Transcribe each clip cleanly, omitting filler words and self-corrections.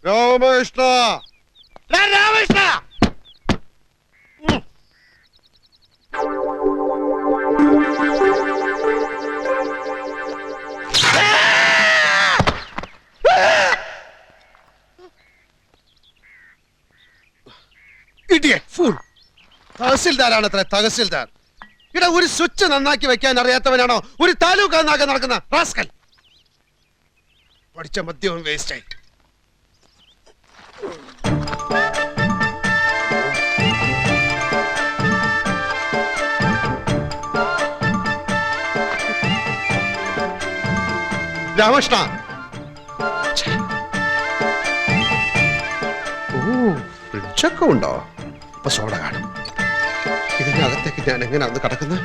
രാമകൃഷ്ണ രാമകൃഷ്ണ തഹസിൽദാരാണ് അത്ര തഹസിൽദാർ. ഇവിടെ ഒരു സ്വിച്ച് നന്നാക്കി വെക്കാൻ അറിയാത്തവനാണോ ഒരു താലൂക്ക് നന്നാക്കാൻ നടക്കുന്ന റാസ്കൽ? പഠിച്ച മദ്യവും വേസ്റ്റായി. രാമകൃഷ്ണ ഫ്രിഡ്ജൊക്കെ ഉണ്ടോ? അപ്പൊ സോഡ കാണും. ഇതിനകത്തേക്ക് ഞാൻ എങ്ങനെ അത് കിടക്കുന്നത്?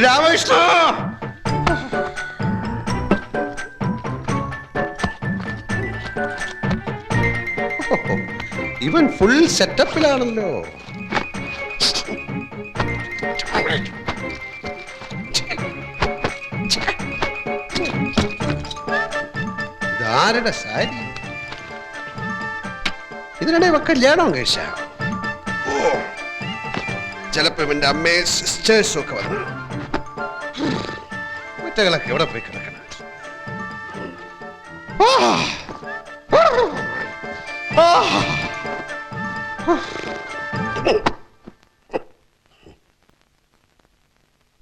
രാമകൃഷ്ണ ഇവൻ ഫുൾ സെറ്റപ്പിലാണല്ലോ. ഇതാരുടെ സാരി? ഇതിനിടെ കല്യാണം കഴിച്ച ചിലപ്പോ ഇവന്റെ അമ്മയെ സിസ്റ്റേഴ്സും ഒക്കെ വന്നു. മറ്റകളൊക്കെ എവിടെ പോയി കിടക്കണം?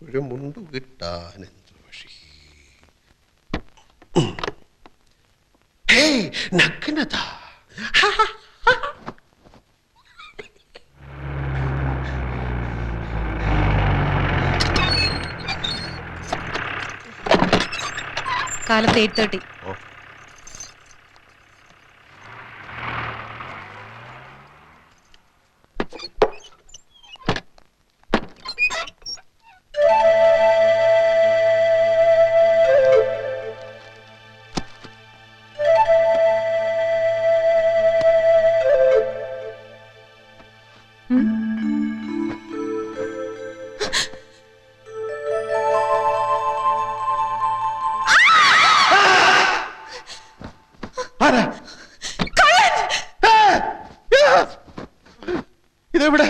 ഒരു മുണ്ടു കിട്ടാൻ എന്ത് വഴി? നഗ്നത. കാലത്ത് 8:30. ഇതെവിടെ?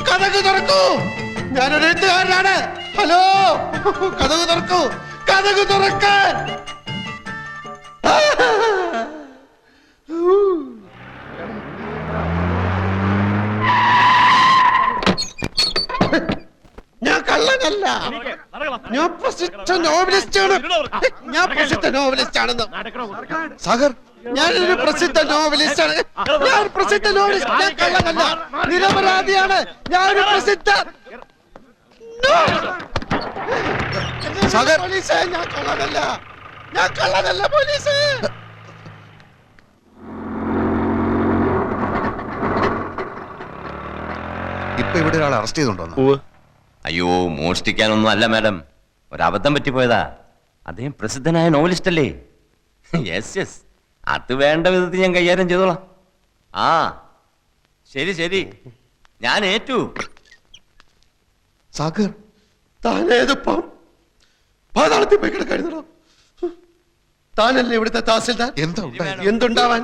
കഥക് തുറക്കൂ, ഞാനൊരു എഴുത്തുകാരനാണ്. ഹലോ, കഥക് തുറക്കൂ, കഥക് തുറക്കാൻ. ഞാൻ കള്ളനല്ല, ഞാൻ പ്രസിദ്ധ നോവലിസ്റ്റാണ്. ഞാൻ പ്രസിദ്ധ നോവലിസ്റ്റാണെന്ന് സാഗർ, ഞാനൊരു പ്രസിദ്ധ നോവലിസ്റ്റാണ്. ഞാൻ പ്രസിദ്ധ നോവലിസ്റ്റ്, ഞാൻ കള്ളനല്ല, നിരപരാധിയാണ്. ഞാനൊരു പ്രസിദ്ധ സാഗർ, പോലീസേ, ഞാൻ കള്ളനല്ല, ഞാൻ കള്ളനല്ല പോലീസേ. ഇപ്പൊ ഇവിടെ ഒരാൾ അറസ്റ്റ് ചെയ്തോണ്ടോ? അയ്യോ മോഷ്ടിക്കാനൊന്നും അല്ല മാഡം, ഒരബദ്ധം പറ്റിപ്പോയതാ. അദ്ദേഹം പ്രസിദ്ധനായ നോവലിസ്റ്റ് അല്ലേ? യെസ് യെസ്, അത് വേണ്ട വിധത്തിൽ ഞാൻ കൈകാര്യം ചെയ്തോളാം. ആ ശരി ശരി, ഞാൻ ഏറ്റു. സാഗർ, താനേതിപ്പം പാതാളത്തിൽ പോയി കിടക്കായിരുന്നോ? താനല്ലേ ഇവിടുത്തെ തഹസിൽദാർ? എന്താ ഉണ്ടായത്? എന്തുണ്ടാവാൻ?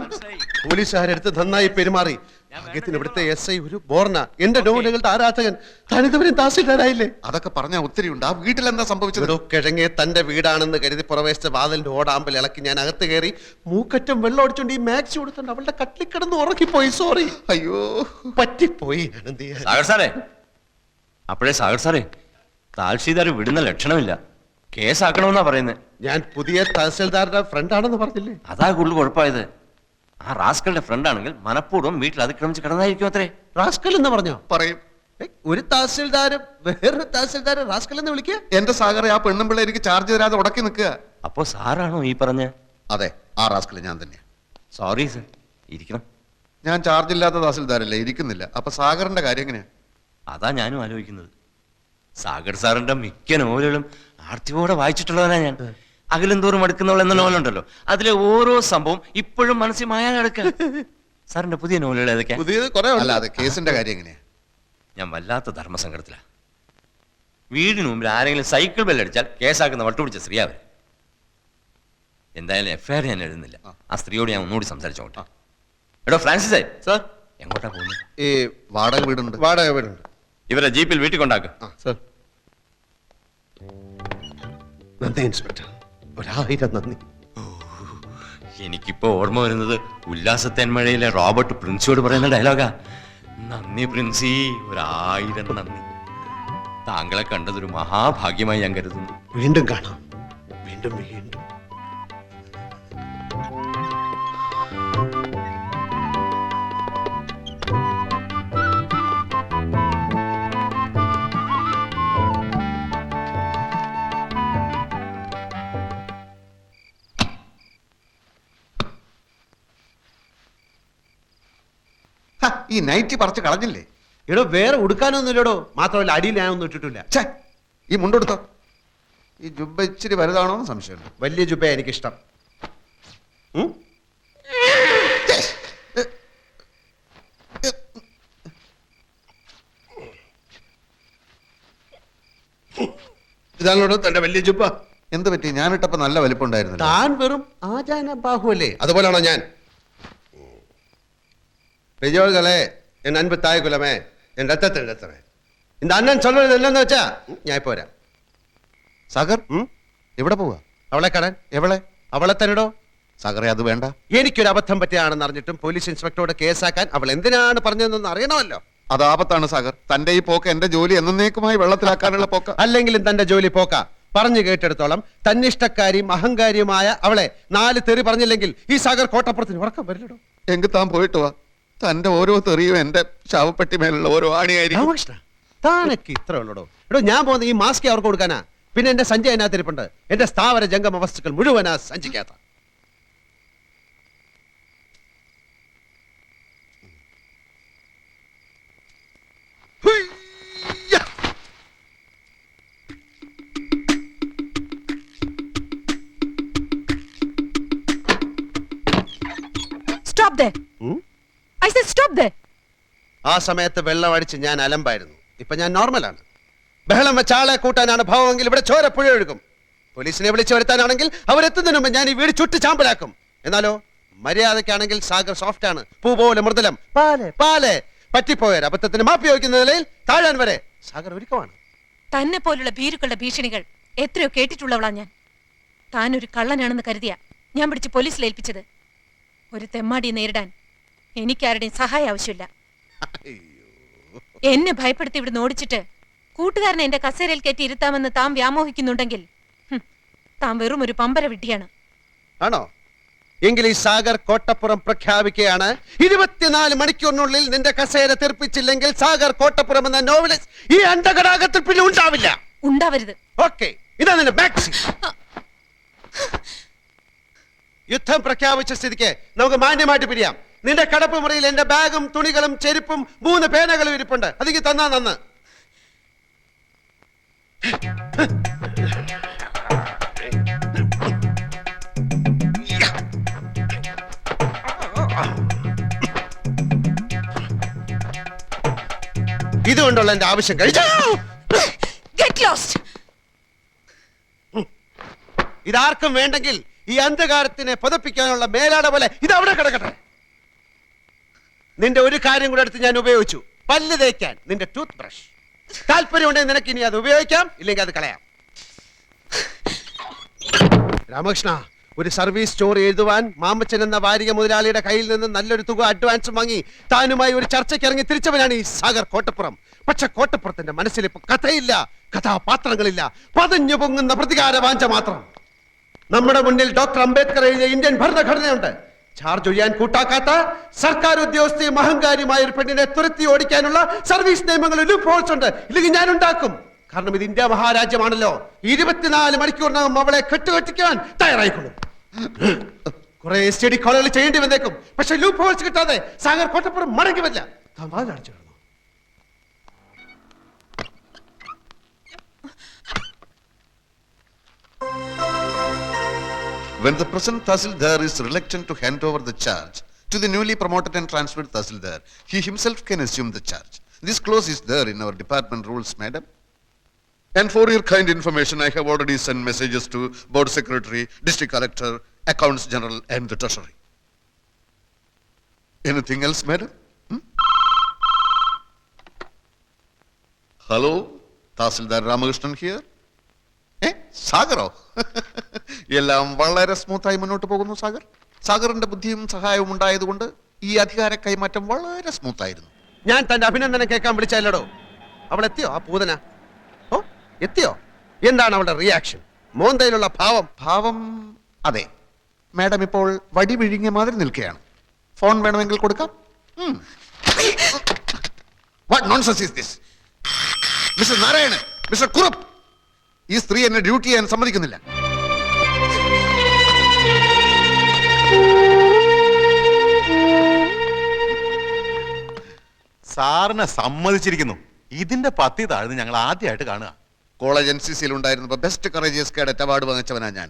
പോലീസുകാരെടുത്ത് നന്നായി പെരുമാറി. ഭാഗ്യത്തിന് ഇവിടുത്തെ SI ഒരു ബോർണ, എന്റെ നോവലുകളുടെ ആരാധകൻ. താനിതുവരെയും തഹസിൽദാരായില്ലേ? അതൊക്കെ പറഞ്ഞാ ഒത്തിരി ഉണ്ട്. ആ വീട്ടിൽ എന്താ സംഭവിച്ചത്? ഒരു കിഴങ്ങെ തന്റെ വീടാണെന്ന് കരുതി പുറവേശത്തെ വാതിലിന്റെ ഓടാമ്പൽ ഇളക്കി ഞാൻ അകത്ത് കയറി മൂക്കറ്റം വെള്ളം അടിച്ചോണ്ട് ഈ മാക്സി കൊടുത്തോണ്ട് അവളുടെ കട്ടിൽ കിടന്ന് ഉറക്കിപ്പോയി. സോറി, അയ്യോ, പറ്റിപ്പോയി. ആനന്ദിയെ സാഗർ സാറേ, അപ്പോഴേ സാഗർ സാറേ, താൽഷീദാർ വിടുന്ന ലക്ഷണമില്ല. കേസാക്കണമെന്നാ പറയുന്നത്. ഞാൻ പുതിയ തഹസിൽദാരുടെ ഫ്രണ്ട് ആണെന്ന് പറഞ്ഞില്ലേ? അതാ കൂടുതൽ കുഴപ്പമായത്. ആ റാസ്കളുടെ ഫ്രണ്ട് ആണെങ്കിൽ മനഃപൂർവ്വം വീട്ടിൽ അതിക്രമിച്ച് കിടന്നായിരിക്കും അത്രേ. റാസ്കൽ എന്ന് പറഞ്ഞോ? പറയും. ഒരു തഹസിൽദാരും വേറൊരു തഹസിൽദാരെ റാസ്കൽ എന്ന് വിളിക്കുക? എന്റെ സാഗറെ, ആ പെണ്ണും പിള്ളേ എനിക്ക് ചാർജ് തരാതെ ഉടക്കി നിൽക്കുക. അപ്പോ സാറാണോ ഈ പറഞ്ഞ? അതെ, ആ റാസ്കൽ ഞാൻ തന്നെ. സോറി സർ, ഇരിക്കണം. ഞാൻ ചാർജ് ഇല്ലാത്ത തഹസിൽദാരല്ലേ, ഇരിക്കുന്നില്ല. അപ്പൊ സാഗറിന്റെ കാര്യം എങ്ങനെയാ? അതാ ഞാനും ആലോചിക്കുന്നത്. സാഗർ സാറിന്റെ മിക്ക നോവലുകളും ആർത്തിയോടെ വായിച്ചിട്ടുള്ളവനാ ഞാൻ. അകലും തോറും അടുക്കുന്നവൾ എന്ന നോവലുണ്ടല്ലോ, അതിലെ ഓരോ സംഭവം ഇപ്പോഴും മനസ്സിൽ മായാതെ കിടക്കുക. സാറിന്റെ പുതിയ നോവലുകൾ ഏതൊക്കെയാ? പുതിയത് കുറെ അല്ല, അത് കേസിന്റെ കാര്യം എങ്ങനെയാ? ഞാൻ വല്ലാത്ത ധർമ്മസങ്കടത്തിലാ. വീടിന് മുമ്പിൽ ആരെങ്കിലും സൈക്കിൾ ബെല്ലടിച്ചാൽ കേസാക്കുന്ന വട്ടുപിടിച്ച സ്ത്രീ അവർ. എന്തായാലും FIR ഞാൻ എഴുതുന്നില്ല. ആ സ്ത്രീയോട് ഞാൻ ഒന്നുകൂടി സംസാരിച്ചോട്ടെ. എടോ ഫ്രാൻസിസേ, സാർ, എങ്ങോട്ടാ പോകുന്നത്? ഈ വാടക വീടുണ്ട്. വാടക വീടുണ്ട്. ഇവരെ ജീപ്പിൽ വീട്ടിൽ കൊണ്ടാക്കുക. സാർ, നന്ദി ഇൻസ്പെക്ടർ, 1000 നന്ദി. എനിക്കിപ്പോ ഓർമ്മ വരുന്നത് ഉല്ലാസത്തേന്മഴയിലെ റോബർട്ട് പ്രിൻസിയോട് പറയുന്ന ഡയലോഗാ. നന്ദി പ്രിൻസി, 1000 നന്ദി. താങ്കളെ കണ്ടതൊരു മഹാഭാഗ്യമായി ഞാൻ കരുതുന്നു. വീണ്ടും കാണാം, വീണ്ടും വീണ്ടും. ഹ, ഈ നൈറ്റി പറിച്ച് കളഞ്ഞില്ലേ? എടോ, വേറെ ഉടുക്കാനൊന്നുമില്ലടോ. മാത്രമല്ല അടിയിൽ ഞാനൊന്നും ഇട്ടിട്ടില്ല. ഛേ, ഈ മുണ്ടെടുത്തോ. ഈ ജുബ്ബ ഇച്ചിരി വലുതാണോ എന്ന് സംശയമുണ്ട്. വലിയ ജുബ എനിക്കിഷ്ടം. ഉം? ഇതാണോ തന്റെ വലിയ ജുബ? എന്ത് പറ്റി? ഞാനിട്ടപ്പോ നല്ല വലിപ്പം ഉണ്ടായിരുന്നില്ല. താൻ വെറും ആചാന ബാഹുവല്ലേ? അതുപോലാണോ ഞാൻ? பெரியோர்களே, என் அன்பு தாய் குலமே, என் ரத்தத்தின் ரத்தமே, இந்த அண்ணன் சொல்றது என்னன்னு വെച്ചാ ഞാൻ ഇപ്പോ വരാം. സാഗർ, എവിടെ പോവാ? അവളെ കാണാൻ. എവളെ? അവളെ തന്നെടോ. സാഗറെ, അത് വേണ്ട. എനിക്കൊരു അബദ്ധം പറ്റിയാണെന്ന് അറിഞ്ഞിട്ടും പോലീസ് ഇൻസ്പെക്ടറോട് കേസാക്കാൻ അവൾ എന്തിനാണ് പറഞ്ഞതെന്ന് അറിയണമല്ലോ. അത് ആപത്താണ് സാഗർ. തന്റെ ഈ പോക്ക് എന്റെ ജോലി എന്നേക്കുമായി വെള്ളത്തിലാക്കാനുള്ള പോക്ക. അല്ലെങ്കിലും തന്റെ ജോലി പോക്ക. പറഞ്ഞു കേട്ടെടുത്തോളം തന്നിഷ്ടക്കാരിയും അഹങ്കാരിയുമായ അവളെ 4 തെറി പറഞ്ഞില്ലെങ്കിൽ ഈ സാഗർ കോട്ടപ്പുറത്തിന് ഉറക്കം വരില്ലടോ. എങ്കിൽ താൻ പോയിട്ട് വാ. തന്റെ ഓരോ തെറിയും എന്റെ ശവപ്പെട്ടി മേലുള്ള ഓരോ ആണിയായിരിക്കും. രാമകൃഷ്ണ, താനൊക്കെ ഇത്ര ഉള്ളടോ. എടോ, ഞാൻ പോകുന്ന ഈ മാസ്ക് അവർക്ക് കൊടുക്കാനാ. പിന്നെ എന്റെ സഞ്ചി അതിനകത്തിരിപ്പുണ്ട്. എന്റെ സ്ഥാവര ജംഗമ വസ്തുക്കൾ മുഴുവനാ സഞ്ചിക്കാത്ത. Stop there. I said stop there. ആ സമയത്ത് വെള്ളം അടിച്ച് ഞാൻ അലമ്പായിരുന്നു. ഇപ്പൊ ഞാൻ നോർമലാണ്. ബഹളം വെച്ച ആളെ കൂട്ടാനാണ് ഭാവമെങ്കിൽ ഇവിടെ ചോര പുഴ ഒഴുകും. പോലീസിനെ വിളിച്ചു വരുത്താനാണെങ്കിൽ അവരെത്തുന്നതിന് മുമ്പ് ഞാൻ ഈ വീട് ചുട്ട് ചാമ്പലാക്കും. എന്നാലോ മര്യാദക്കാണെങ്കിൽ സാഗർ സോഫ്റ്റ് ആണ്, പൂ പോലെ മൃദുലം. പാലെ പാലെ പറ്റിപ്പോയ അബദ്ധത്തിന് മാപ്പി ചോദിക്കുന്ന നിലയിൽ താഴാൻ വരെ സാഗർ ഒരുക്കമാണ്. തന്നെ പോലുള്ള ഭീരുക്കളുടെ ഭീഷണികൾ എത്രയോ കേട്ടിട്ടുള്ളവളാ ഞാൻ. താൻ ഒരു കള്ളനാണെന്ന് കരുതിയാ ഞാൻ പിടിച്ച് പോലീസിൽ ഏൽപ്പിച്ചത്. ഒരു തെമ്മാടിയെ നേരിടാൻ എനിക്കാരുടെയും സഹായം ആവശ്യമില്ല. എന്നെ ഭയപ്പെടുത്തി ഇവിടുന്ന് ഓടിച്ചിട്ട് കൂട്ടുകാരനെ എന്റെ കസേരയിൽ കയറ്റി ഇരുത്താമെന്ന് താൻ വ്യാമോഹിക്കുന്നുണ്ടെങ്കിൽ താൻ വെറും ഒരു പമ്പര വിഡ്ഢിയാണ്. ആണോ? എങ്കിൽ ഈ സാഗർ കോട്ടപ്പുറം പ്രഖ്യാപിക്കുകയാണ്. 24 മണിക്കൂറിനുള്ളിൽ നിന്റെ കസേര തീർപ്പിച്ചില്ലെങ്കിൽ സാഗർ കോട്ടപ്പുറം എന്ന നോവലിസ്റ്റ് ഈ അണ്ടകടാകത്തിൽ പിന്നെ ഉണ്ടാവില്ല. ഉണ്ടാവരുത്. ഓക്കെ, ഇതാ നിന്റെ മാക്സി. യുദ്ധം പ്രഖ്യാപിച്ച സ്ഥിതിക്ക് നമുക്ക് മാന്യമായിട്ട് പിരിയാം. നിന്റെ കടപ്പ് മുറിയിൽ എന്റെ ബാഗും തുണികളും ചെരുപ്പും 3 പേനകളും ഇരിപ്പുണ്ട്. അതിക്ക് തന്നാ നന്ന്. ഇതുകൊണ്ടുള്ള എന്റെ ആവശ്യം കഴിച്ചു. Get lost. ഇതാർക്കും വേണ്ടെങ്കിൽ ഈ അന്ധകാരത്തിനെ പുതപ്പിക്കാനുള്ള മേലാട പോലെ ഇത് അവിടെ കിടക്കട്ടെ. നിന്റെ ഒരു കാര്യം കൂടെ എടുത്ത് ഞാൻ ഉപയോഗിച്ചു. പല്ല് തേക്കാൻ നിന്റെ ടൂത്ത് ബ്രഷ്. താല്പര്യമുണ്ടെങ്കിൽ നിനക്ക് ഇനി അത് ഉപയോഗിക്കാം, ഇല്ലെങ്കിൽ അത് കളയാം. രാമകൃഷ്ണ, ഒരു സർവീസ് സ്റ്റോറി എഴുതുവാൻ മാമച്ചൻ എന്ന വാരിക മുതലാളിയുടെ കയ്യിൽ നിന്ന് നല്ലൊരു തുക അഡ്വാൻസ് വാങ്ങി താനുമായി ഒരു ചർച്ചയ്ക്ക് ഇറങ്ങി തിരിച്ചവനാണ് ഈ സാഗർ കോട്ടപ്പുറം. പക്ഷെ കോട്ടപ്പുറത്തിന്റെ മനസ്സിൽ ഇപ്പൊ കഥയില്ല, കഥാപാത്രങ്ങളില്ല, പതഞ്ഞു പൊങ്ങുന്ന പ്രതികാര വാഞ്ച മാത്രം. നമ്മുടെ മുന്നിൽ ഡോക്ടർ അംബേദ്കർ എഴുതിയ ഇന്ത്യൻ ഭരണഘടനയുണ്ട്. ചാർജ് ഒഴിയാൻ കൂട്ടാക്കാത്ത സർക്കാർ ഉദ്യോഗസ്ഥയും അഹങ്കാരിയുമായ ഒരു പെണ്ണിനെ തുരത്തി ഓടിക്കാനുള്ള സർവീസ് നിയമങ്ങളിൽ ലൂപ്പ് ഹോൾസ് ഉണ്ട്. ഇല്ലെങ്കിൽ ഞാൻ ഉണ്ടാക്കും. കാരണം ഇത് ഇന്ത്യ മഹാരാജ്യമാണല്ലോ. 24 മണിക്കൂറിനകം അവളെ കെട്ടുകെട്ടിക്കാൻ തയ്യാറായിക്കൊള്ളും. കുറെ സ്റ്റഡി കോളുകൾ ചെയ്യേണ്ടി വന്നേക്കും. പക്ഷെ ലൂപ്പ് ഹോൾസ് കിട്ടാതെ സാഗർ കോട്ടപ്പുറം മടങ്ങി വരില്ല. അടിച്ചു കിടന്നു. When the present Tahsildar is reluctant to hand over the charge to the newly promoted and transferred Tahsildar, he himself can assume the charge. This clause is there in our department rules, madam. And for your kind information, I have already sent messages to Board Secretary, District Collector, Accounts General and the Treasury. Anything else, madam? Hello, Tahsildar Ramakrishnan here. സാഗറോ? എല്ലാം വളരെ സ്മൂത്തായി മുന്നോട്ട് പോകുന്നു സാഗർ. സാഗറിന്റെ ബുദ്ധിയും സഹായവും ഉണ്ടായതുകൊണ്ട് ഈ അധികാര കൈമാറ്റം വളരെ സ്മൂത്തായിരുന്നു. ഞാൻ തന്റെ അഭിനന്ദനം കേൾക്കാൻ വിളിച്ചല്ലോ. അവൾ എത്തിയോ? ആ പൂതന ഓ എത്തിയോ? എന്താണ് അവളുടെ റിയാക്ഷൻ? മോന്തയിലുള്ള ഭാവം? ഭാവം അതെ, മാഡം ഇപ്പോൾ വടി വിഴുങ്ങിയ മാതിരി നിൽക്കുകയാണ്. ഫോൺ വേണമെങ്കിൽ കൊടുക്കാം. What nonsense is this? Mister Narayanan, mister Kurup, ഈ സ്ത്രീ എന്നെ ഡ്യൂട്ടി ചെയ്യാൻ സമ്മതിക്കുന്നില്ല. സാറിനെ സമ്മതിച്ചിരിക്കുന്നു. ഇതിന്റെ പത്തി താഴ്ന്ന് ഞങ്ങൾ ആദ്യമായിട്ട് കാണുക. കോളേജ് NCCയിൽ ഉണ്ടായിരുന്നപ്പോ ബെസ്റ്റ് കറേജിയസ് കേഡറ്റ് അവാർഡ് വാങ്ങിച്ചവനാ ഞാൻ.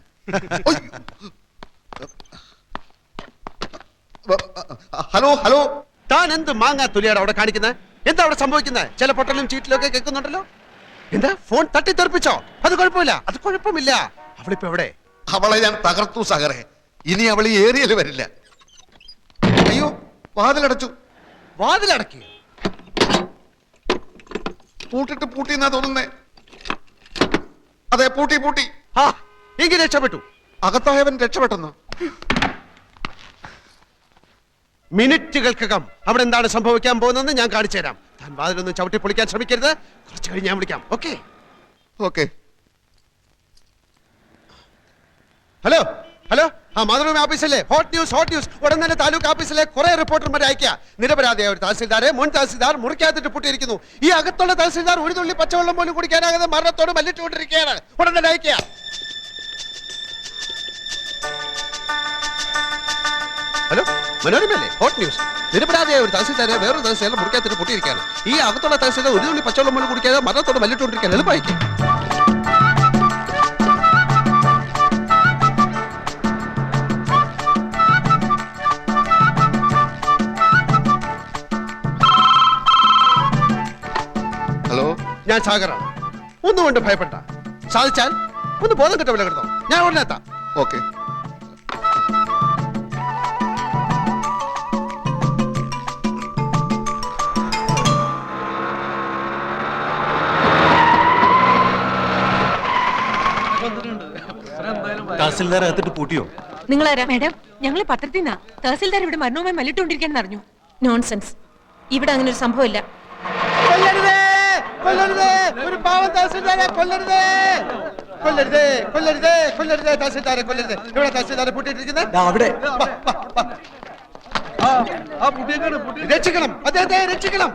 ഹലോ ഹലോ, താൻ എന്ത് മാങ്ങാ തുലിയാണ് അവിടെ കാണിക്കുന്നത്? എന്താ അവിടെ സംഭവിക്കുന്നത്? ചില പൊട്ടലും ചീറ്റിലും ഒക്കെ കേൾക്കുന്നുണ്ടല്ലോ. എന്താ ഫോൺ തട്ടിത്തെറിപ്പിച്ചോ? അത് കുഴപ്പമില്ല, അത് കുഴപ്പമില്ല. അവളിപ്പോ എവിടെ? അവളെ ഞാൻ തകർത്തു സാഗറെ. ഇനി അവൾ ഈ ഏരിയയിൽ വരില്ല. അയ്യോ, വാതിലടച്ചു. വാതിലടക്കി? പൂട്ടിട്ട് പൂട്ടിന്നാ തോന്നുന്നേ. അതെ, പൂട്ടി പൂട്ടി. ആ എങ്കിൽ രക്ഷപ്പെട്ടു. അകത്തായവൻ രക്ഷപ്പെട്ടെന്നോ? മിനിറ്റുകൾക്കകം അവിടെ എന്താണ് സംഭവിക്കാൻ പോകുന്നതെന്ന് ഞാൻ കാണിച്ചു തരാം. താൻ വാതിലൊന്നും ചവിട്ടി പൊളിക്കാൻ ശ്രമിക്കരുത്. കുറച്ച് കഴിഞ്ഞ് ഞാൻ വിളിക്കാം. Okay okay. ഹലോ ഹലോ, ആ മാതൃഭൂമി ഓഫീസല്ലേ? Hot news, hot news. ഉടൻ തന്നെ താലൂക്ക് ഓഫീസിലെ കുറെ റിപ്പോർട്ടർമാരെ അയക്കുക. നിരപരാധിയായ ഒരു തഹസിൽദാരെ മുൻ തഹസിൽദാർ മുറിക്കാത്തിട്ട് പൂട്ടിയിരിക്കുന്നു. ഈ അകത്തുള്ള തഹസിൽദാർ ഒരു തുള്ളി പച്ചവെള്ളം പോലും കുടിക്കാനാകാതെ മരണത്തോട് മല്ലിട്ടുകൊണ്ടിരിക്കുകയാണ്. ഉടൻ തന്നെ അയക്കുക. ഹലോ, മനോരമയല്ലേ? Hot news. നിരപരാധിയായ ഒരു തഹസിൽദാരെ വേറൊരു തഹസിൽദാരെ മുറിക്കാത്തിട്ട് പൂട്ടിയിരിക്കുകയാണ്. ഈ അകത്തുള്ള തഹസിൽദാർ ഒരു തുള്ളി പച്ചവെള്ളം പോലും കുടിക്കാതെ മരണത്തോട് മല്ലിട്ടുകൊണ്ടിരിക്കുകയാണ്. എളുപ്പമായിരിക്കും. ഹലോ, ഞാൻ സാഗറാണ്. ഒന്നുകൊണ്ട് ഭയപ്പെട്ട. സാധിച്ചാൽ ഒന്ന് ബോധം കെട്ട വില കിടന്നോ. ഞാൻ ഉടനെ എത്താം. ഓക്കെ. തഹസിൽദാർ അകത്തിട്ട് പൂട്ടിയോ? നിങ്ങളാരാ? മാഡം, ഞങ്ങൾ പത്രത്തിൽ നിന്നാ. തഹസിൽദാർ ഇവിടെ മരണവുമായി മല്ലിട്ടുകൊണ്ടിരിക്കാന്ന് അറിഞ്ഞു. നോൺസെൻസ്. ഇവിടെ അങ്ങനെ ഒരു സംഭവമില്ല. കൊല്ലരുതേ, കൊല്ലരുതേ, ഒരു പാവം തഹസിൽദാരെ കൊല്ലരുതേ, കൊല്ലരുതേ, കൊല്ലരുതേ, കൊല്ലരുതേ, തഹസിൽദാരെ കൊല്ലരുതേ. ഇവിടെ തഹസിൽദാരെ പൂട്ടിയിട്ടിരിക്കുന്നത്. രക്ഷിക്കണം, അദ്ദേഹത്തെ രക്ഷിക്കണം.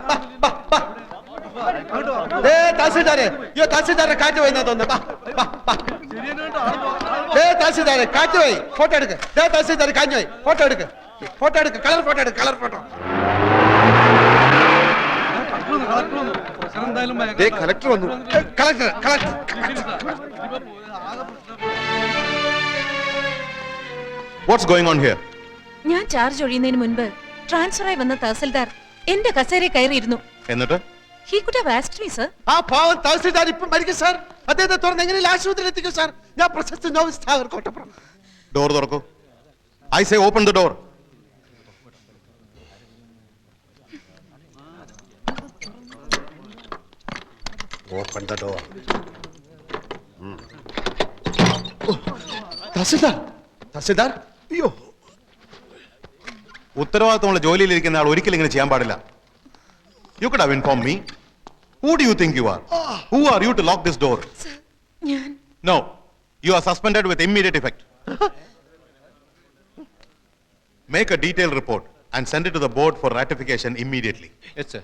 തഹസിൽദാരെ, തഹസിൽദാരെ കാറ്റ് പോയി തോന്നുന്നു. തഹസിൽദാരെ കാറ്റ് പോയി. ഫോട്ടോ എടുക്ക്. തഹസിൽദാർ കാഞ്ഞു പോയി. ഫോട്ടോ എടുക്ക്. ഫോട്ടോ എടുക്ക്, കളർ ഫോട്ടോ എടുക്ക്, കളർ ഫോട്ടോ. കളക്ടർ വന്നു. Collector collector. What's going on here? ഞാൻ ചാർജ് ഒഴിയുന്നതിന് മുൻപ് ട്രാൻസ്ഫറായി വന്ന തഹസിൽദാർ എന്റെ കസേരയിൽ കയറിയിരുന്നു. എന്നിട്ട് He could have asked me, sir. ആ പാവം തഹസിൽദാർ ഇപ്പം മരിക്കും സാർ. അദ്ദേഹത്തെ തുറന്ന് എങ്ങനെയും ആശുപത്രിയിൽ എത്തിക്കും സാർ. ഞാൻ പ്രശസ്ത നോവലിസ്റ്റ് ആകർ കോട്ടപ്പുറം. ഡോർ തുറക്കൂ. I say open the door. Open the door. Tahsildar, tahsildar, അയ്യോ. ഉത്തരവാദിത്തമുള്ള ജോലിയിലിരിക്കുന്ന ആൾ ഒരിക്കലും ഇങ്ങനെ ചെയ്യാൻ പാടില്ല. You could have informed me. Who do you think you are? Who are you to lock this door? Sir, ഞാൻ No. You are suspended with immediate effect. Make a detailed report and send it to the board for ratification immediately. Yes, sir.